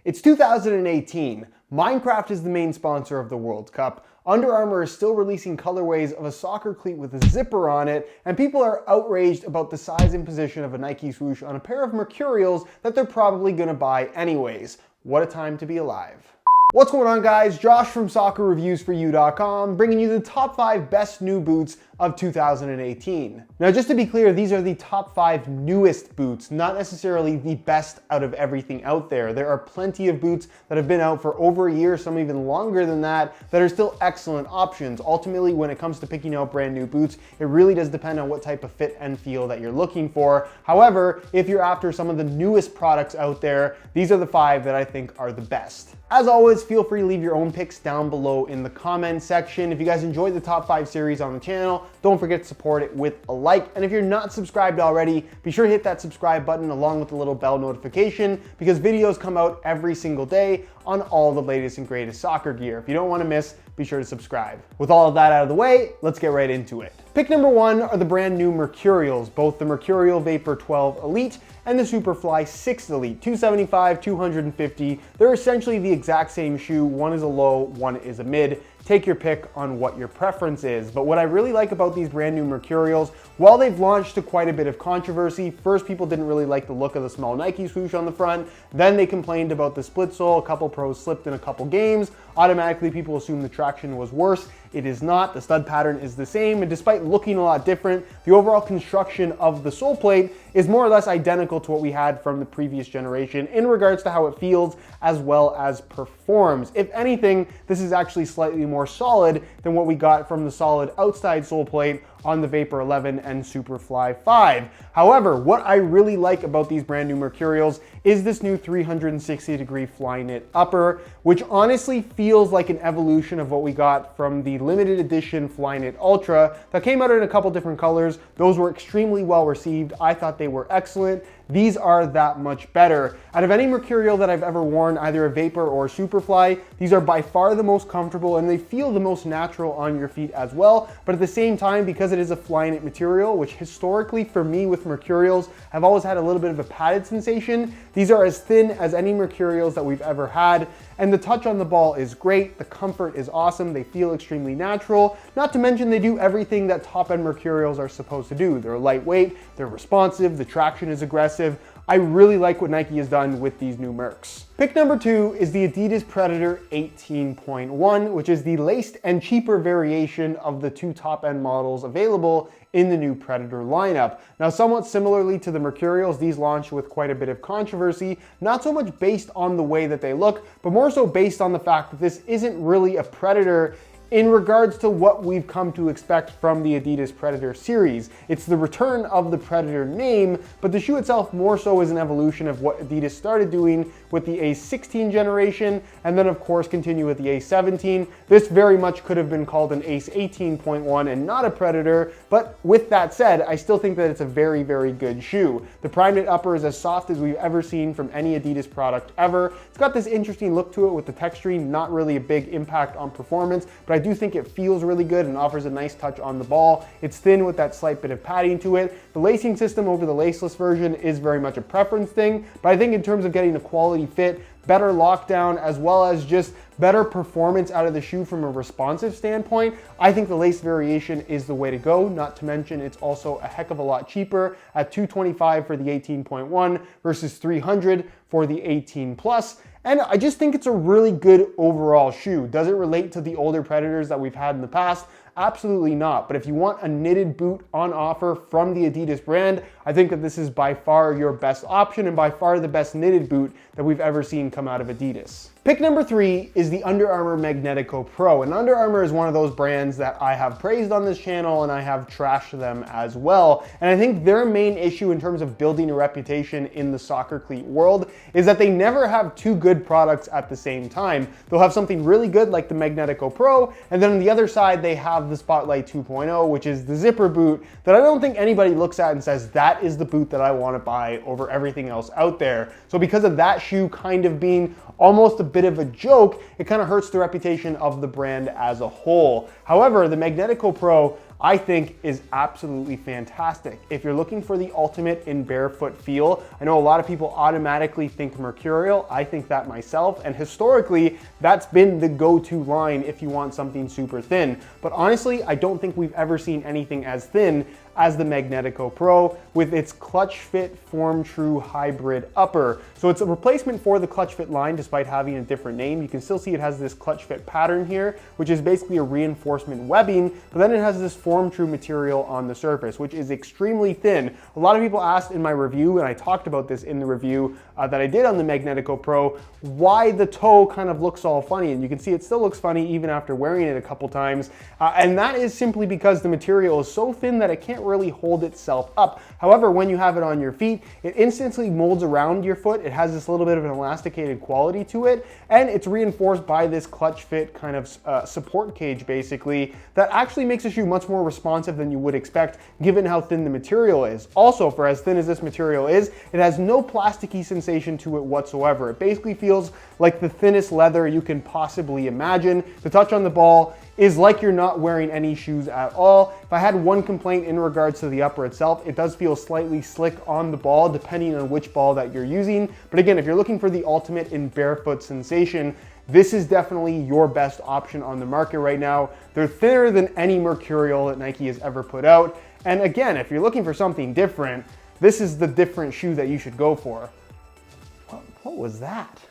It's 2018. Minecraft is the main sponsor of the World Cup. Under Armour is still releasing colorways of a soccer cleat with a zipper on it, and people are outraged about the size and position of a Nike swoosh on a pair of Mercurials that they're probably gonna buy anyways. What a time to be alive. What's going on, guys? Josh from soccerreviewsforyou.com bringing you the top 5 best new boots of 2018. Now, just to be clear, these are the top 5 newest boots, not necessarily the best out of everything out there. There are plenty of boots that have been out for over a year, some even longer than that are still excellent options. Ultimately, when it comes to picking out brand new boots, it really does depend on what type of fit and feel that you're looking for. However, if you're after some of the newest products out there, these are the 5 that I think are the best. As always, feel free to leave your own picks down below in the comment section. If you guys enjoyed the top 5 series on the channel, don't forget to support it with a like. And if you're not subscribed already, be sure to hit that subscribe button along with the little bell notification, because videos come out every single day on all the latest and greatest soccer gear. If you don't want to miss, be sure to subscribe. With all of that out of the way, let's get right into it. Pick number 1 are the brand new Mercurials, both the Mercurial Vapor 12 Elite and the Superfly 6 Elite, 275, 250. They're essentially the exact same shoe. One is a low, one is a mid. Take your pick on what your preference is. But what I really like about these brand new Mercurials, while they've launched to quite a bit of controversy, first people didn't really like the look of the small Nike swoosh on the front, then they complained about the split sole, a couple pros slipped in a couple games, automatically people assumed the traction was worse. It is not, the stud pattern is the same, and despite looking a lot different, the overall construction of the sole plate is more or less identical to what we had from the previous generation in regards to how it feels as well as performs. If anything, this is actually slightly more solid than what we got from the solid outside sole plate on the Vapor 11 and Superfly 5. However, what I really like about these brand new Mercurials is this new 360-degree fly knit upper, which honestly feels like an evolution of what we got from the limited edition fly knit Ultra that came out in a couple different colors. Those were extremely well received. I thought they were excellent. These are that much better. Out of any Mercurial that I've ever worn, either a Vapor or a Superfly, these are by far the most comfortable and they feel the most natural on your feet as well. But at the same time, because it is a fly knit material, which historically for me with Mercurials have always had a little bit of a padded sensation, these are as thin as any Mercurials that we've ever had. And the touch on the ball is great. The comfort is awesome. They feel extremely natural. Not to mention they do everything that top-end Mercurials are supposed to do. They're lightweight, they're responsive, the traction is aggressive. I really like what Nike has done with these new Mercs. Pick number 2 is the ADIDAS Predator 18.1, which is the laced and cheaper variation of the 2 top-end models available in the new Predator lineup. Now, somewhat similarly to the Mercurials, these launched with quite a bit of controversy, not so much based on the way that they look, but more so based on the fact that this isn't really a Predator in regards to what we've come to expect from the Adidas Predator series. It's the return of the Predator name, but the shoe itself more so is an evolution of what Adidas started doing with the A16 generation, and then of course continue with the A17. This very much could have been called an Ace 18.1 and not a Predator, but with that said, I still think that it's a very, very good shoe. The Prime Knit upper is as soft as we've ever seen from any Adidas product ever. It's got this interesting look to it with the texturing, not really a big impact on performance, but I do think it feels really good and offers a nice touch on the ball. It's thin with that slight bit of padding to it. The lacing system over the laceless version is very much a preference thing, but I think in terms of getting a quality fit, better lockdown, as well as just better performance out of the shoe from a responsive standpoint, I think the lace variation is the way to go. Not to mention it's also a heck of a lot cheaper at $225 for the 18.1 versus $300 for the 18 Plus. And I just think it's a really good overall shoe. Does it relate to the older Predators that we've had in the past? Absolutely not. But if you want a knitted boot on offer from the Adidas brand, I think that this is by far your best option and by far the best knitted boot that we've ever seen come out of Adidas. Pick number 3 is the Under Armour Magnetico Pro. And Under Armour is one of those brands that I have praised on this channel and I have trashed them as well. And I think their main issue in terms of building a reputation in the soccer cleat world is that they never have 2 good products at the same time. They'll have something really good like the Magnetico Pro, and then on the other side they have the Spotlight 2.0, which is the zipper boot that I don't think anybody looks at and says that is the boot that I want to buy over everything else out there. So because of that shoe kind of being almost a bit of a joke, it kind of hurts the reputation of the brand as a whole. However, the Magnetico Pro, I think is absolutely fantastic. If you're looking for the ultimate in barefoot feel, I know a lot of people automatically think Mercurial. I think that myself, and historically, that's been the go-to line if you want something super thin. But honestly, I don't think we've ever seen anything as thin as the Magnetico Pro with its clutch fit form true hybrid upper. So it's a replacement for the clutch fit line despite having a different name. You can still see it has this clutch fit pattern here, which is basically a reinforcement webbing, but then it has this form true material on the surface, which is extremely thin. A lot of people asked in my review, and I talked about this in the review that I did on the Magnetico Pro, why the toe kind of looks all funny, and you can see it still looks funny even after wearing it a couple times, and that is simply because the material is so thin that it can't really hold itself up. However, when you have it on your feet, it instantly molds around your foot. It has this little bit of an elasticated quality to it, and it's reinforced by this clutch fit kind of support cage basically that actually makes the shoe much more responsive than you would expect given how thin the material is. Also, for as thin as this material is, it has no plasticky sensation to it whatsoever. It basically feels like the thinnest leather you can possibly imagine. The touch on the ball is like you're not wearing any shoes at all. If I had one complaint in regards to the upper itself, it does feel slightly slick on the ball depending on which ball that you're using. But again, if you're looking for the ultimate in barefoot sensation, this is definitely your best option on the market right now. They're thinner than any Mercurial that Nike has ever put out. And again, if you're looking for something different, this is the different shoe that you should go for. What was that?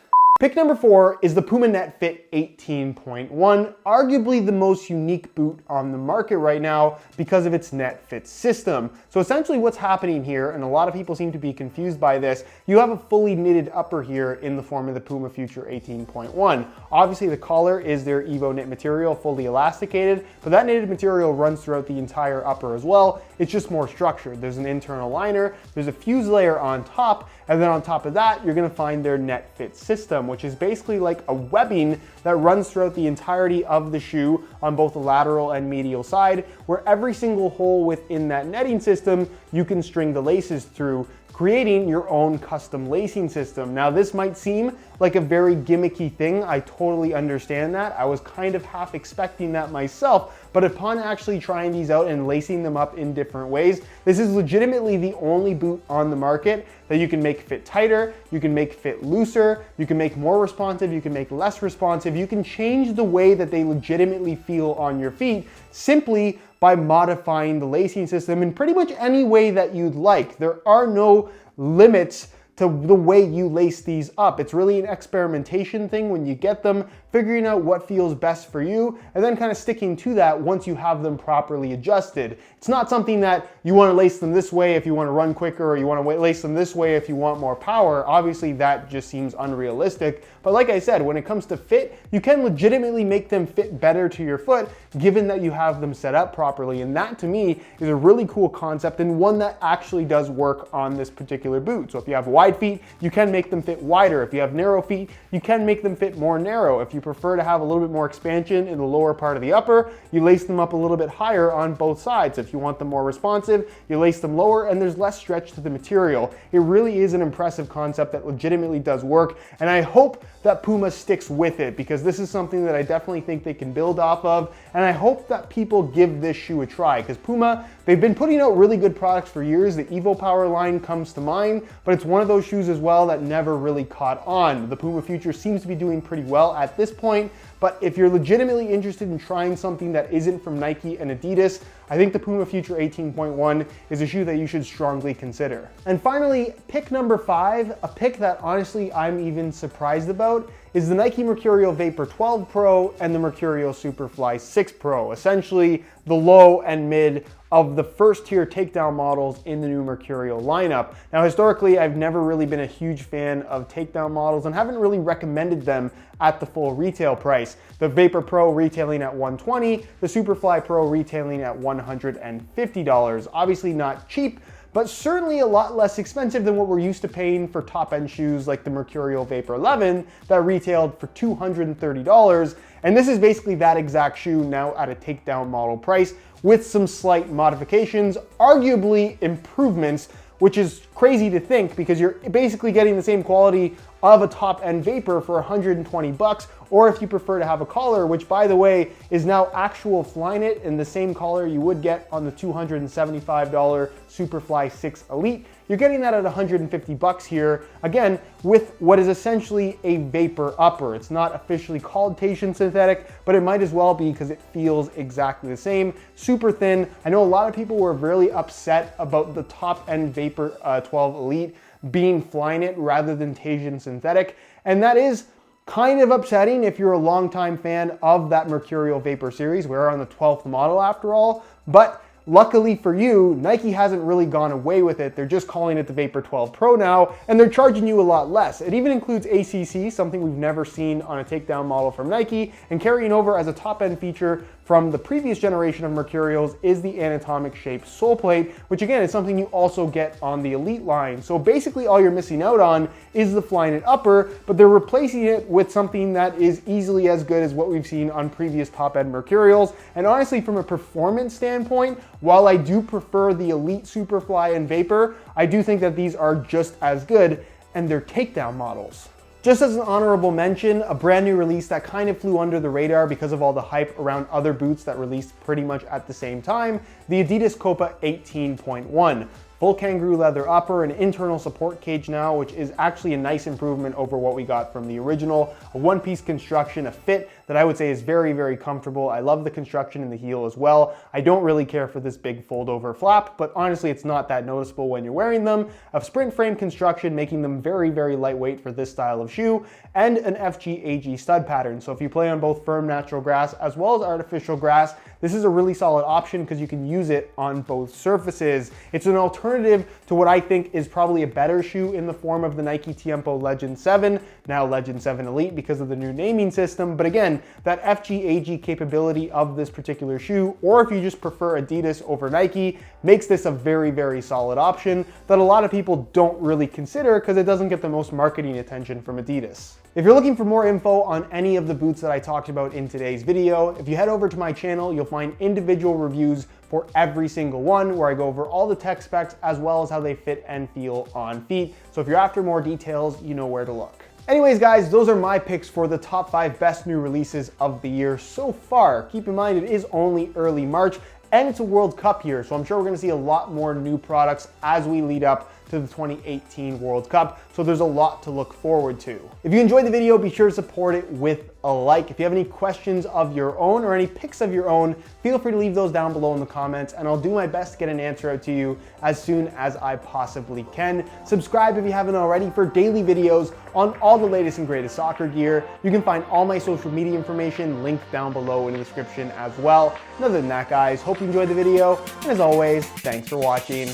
Pick number 4 is the Puma Net Fit 18.1, arguably the most unique boot on the market right now because of its net fit system. So essentially what's happening here, and a lot of people seem to be confused by this, you have a fully knitted upper here in the form of the Puma Future 18.1. Obviously the collar is their Evo knit material, fully elasticated, but that knitted material runs throughout the entire upper as well. It's just more structured. There's an internal liner, there's a fuse layer on top, and then on top of that, you're gonna find their net fit system, which is basically like a webbing that runs throughout the entirety of the shoe on both the lateral and medial side, where every single hole within that netting system, you can string the laces through, creating your own custom lacing system. Now, this might seem like a very gimmicky thing. I totally understand that. I was kind of half expecting that myself, but upon actually trying these out and lacing them up in different ways, this is legitimately the only boot on the market that you can make fit tighter, you can make fit looser, you can make more responsive, you can make less responsive, you can change the way that they legitimately feel on your feet simply by modifying the lacing system in pretty much any way that you'd like. There are no limits to the way you lace these up. It's really an experimentation thing when you get them, figuring out what feels best for you, and then kind of sticking to that once you have them properly adjusted. It's not something that you want to lace them this way if you want to run quicker, or you want to lace them this way if you want more power. Obviously, that just seems unrealistic. But like I said, when it comes to fit, you can legitimately make them fit better to your foot, given that you have them set up properly. And that, to me, is a really cool concept and one that actually does work on this particular boot. So if you have wide feet, you can make them fit wider. If you have narrow feet, you can make them fit more narrow. If you prefer to have a little bit more expansion in the lower part of the upper, you lace them up a little bit higher on both sides. If you want them more responsive, you lace them lower and there's less stretch to the material. It really is an impressive concept that legitimately does work, and I hope that Puma sticks with it because this is something that I definitely think they can build off of, and I hope that people give this shoe a try because Puma, they've been putting out really good products for years. The Evo Power line comes to mind, but it's one of those shoes as well that never really caught on. The Puma Future seems to be doing pretty well at this point, but if you're legitimately interested in trying something that isn't from Nike and Adidas, I think the Puma Future 18.1 is a shoe that you should strongly consider. And finally, pick number 5, a pick that honestly I'm even surprised about, is the Nike Mercurial Vapor 12 Pro and the Mercurial Superfly 6 Pro, essentially the low and mid of the first tier takedown models in the new Mercurial lineup. Now, historically, I've never really been a huge fan of takedown models and haven't really recommended them at the full retail price. The Vapor Pro retailing at $120, the Superfly Pro retailing at $150. Obviously not cheap, but certainly a lot less expensive than what we're used to paying for top-end shoes like the Mercurial Vapor 11 that retailed for $230. And this is basically that exact shoe now at a takedown model price with some slight modifications, arguably improvements, which is crazy to think because you're basically getting the same quality of a top-end vapor for 120 bucks, or if you prefer to have a collar, which by the way is now actual Flyknit in the same collar you would get on the $275 SUPERFLY 6 Elite. You're getting that at 150 bucks here, again, with what is essentially a vapor upper. It's not officially called Taichen synthetic, but it might as well be because it feels exactly the same. Super thin. I know a lot of people were really upset about the top-end Vapor 12 Elite being Flyknit rather than Taichen synthetic, and that is kind of upsetting if you're a longtime fan of that Mercurial Vapor series. We're on the 12th model after all, but luckily for you, Nike hasn't really gone away with it. They're just calling it the Vapor 12 Pro now, and they're charging you a lot less. It even includes ACC, something we've never seen on a takedown model from Nike, and carrying over as a top-end feature from the previous generation of Mercurials is the anatomic shaped sole plate, which again is something you also get on the Elite line. So basically all you're missing out on is the Flyknit upper, but they're replacing it with something that is easily as good as what we've seen on previous top-end Mercurials. And honestly, from a performance standpoint, while I do prefer the Elite Superfly and Vapor, I do think that these are just as good, and they're takedown models. Just as an honorable mention, a brand new release that kind of flew under the radar because of all the hype around other boots that released pretty much at the same time, the ADIDAS COPA 18.1. Full kangaroo leather upper, an internal support cage now, which is actually a nice improvement over what we got from the original. A one-piece construction, a fit that I would say is very, very comfortable. I love the construction in the heel as well. I don't really care for this big fold-over flap, but honestly, it's not that noticeable when you're wearing them. A sprint frame construction, making them very, very lightweight for this style of shoe, and an FG-AG stud pattern. So if you play on both firm natural grass as well as artificial grass, this is a really solid option because you can use it on both surfaces. It's an alternative to what I think is probably a better shoe in the form of the Nike Tiempo Legend 7, now Legend 7 Elite because of the new naming system. But again, that FG-AG capability of this particular shoe, or if you just prefer Adidas over Nike, makes this a very, very solid option that a lot of people don't really consider because it doesn't get the most marketing attention from Adidas. If you're looking for more info on any of the boots that I talked about in today's video, if you head over to my channel, you'll find individual reviews for every single one where I go over all the tech specs as well as how they fit and feel on feet. So if you're after more details, you know where to look. Anyways, guys, those are my picks for the top 5 best new releases of the year so far. Keep in mind, it is only early March and it's a World Cup year, so I'm sure we're gonna see a lot more new products as we lead up to the 2018 World Cup, so there's a lot to look forward to. If you enjoyed the video, be sure to support it with a like. If you have any questions of your own or any picks of your own, feel free to leave those down below in the comments, and I'll do my best to get an answer out to you as soon as I possibly can. Subscribe if you haven't already for daily videos on all the latest and greatest soccer gear. You can find all my social media information linked down below in the description as well. And other than that, guys, hope you enjoyed the video, and as always, thanks for watching.